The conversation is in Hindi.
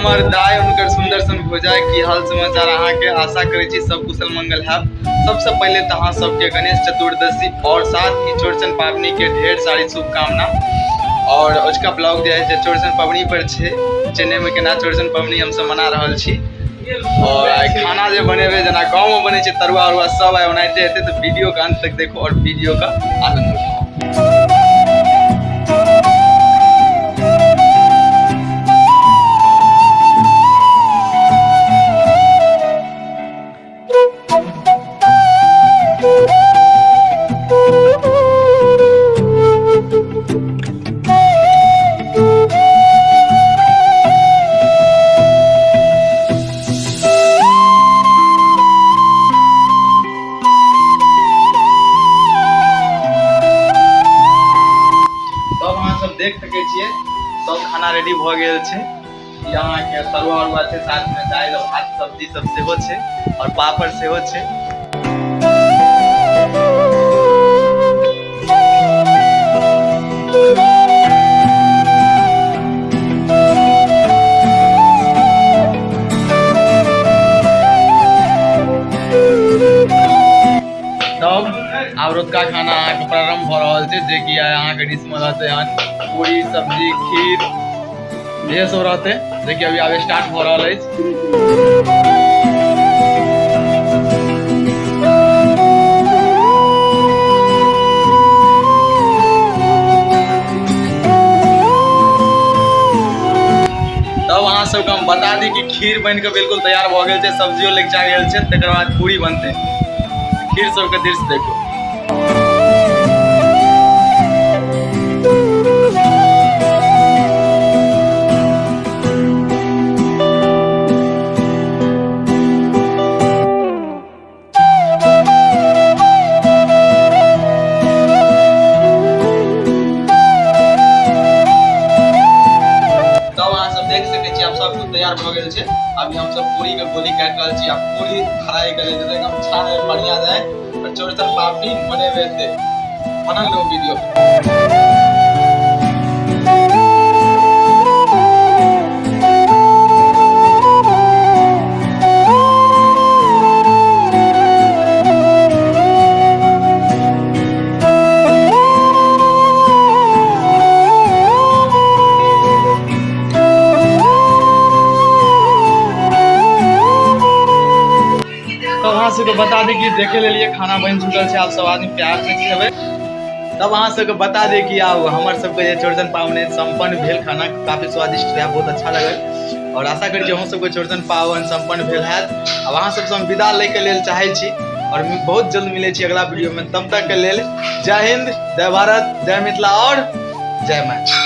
हमर दाय उनकर सुंदर सन भोजाय की हाल समाचार अहाँ के आशा करे छी सब कुशल मंगल है। सबसे पहले तो अहाँ सबके गणेश चतुर्दशी और साथ ही चौरचन पावनी के ढेर सारी शुभकामना। और उसका ब्लॉग जो है चौरचन पावनी पर छे चेन्नई में केना चौरचन पावनी हम सब मना रहल छी। और खाना जो बनेबे जना गाँव में बने तरुआ उरुआ सब आइ ओनाहिते हेतै, तो वीडियो का अंत तक देखो और वीडियो का आनंद उठाओ। देख सके छिए सब खाना रेडी भ गेल छे। यहाँ के तरुआ उरुआ छे, साथ में दाल भात सब्जी सब सेहो छे और पापड़ सेहो छे। तब आब रोजका खाना अहाँ के प्रारंभ भ रहल छे, जे कि अहाँ के डिश में रहते हैं पूरी सब्जी खीर ये सब रहते, जे कि अभी आब स्टार्ट भ रहल है। तब अहाँ सबके हम बता दी कि खीर बन के बिल्कुल तैयार भ गेल छे, सब्जियो लग गेल छे, तकर बाद पूरी बनते। खीर सबके दृश्य देखो। देख सके छी आप सब कुछ तैयार भ गेल छे। अभी हम सब पूरी के गोली काट रहल छी। आप पूरी फ्राई करे देते एकदम छान बढ़िया जाए और चौरचन पावनी बनेबे दे बनल लो वीडियो। सबके बता दी कि देखे ले लिए खाना बन चुकल है, आप सब आदमी प्यार से खेबे। तब अहाँ सबके बता दे कि आब हमर सबके जे चौरचन पावनी संपन्न भेल, खाना काफी स्वादिष्ट रहा, बहुत अच्छा लगल और आशा करी अहूँ सबके चौरचन पावन संपन्न भेल हैत। अब अहाँ सबसे हम विदा ले के लेल चाहे छी और बहुत जल्द मिले छी अगला वीडियो में। तब तक के लेल जय हिंद, जय भारत, जय मिथिला और जय मैथिली।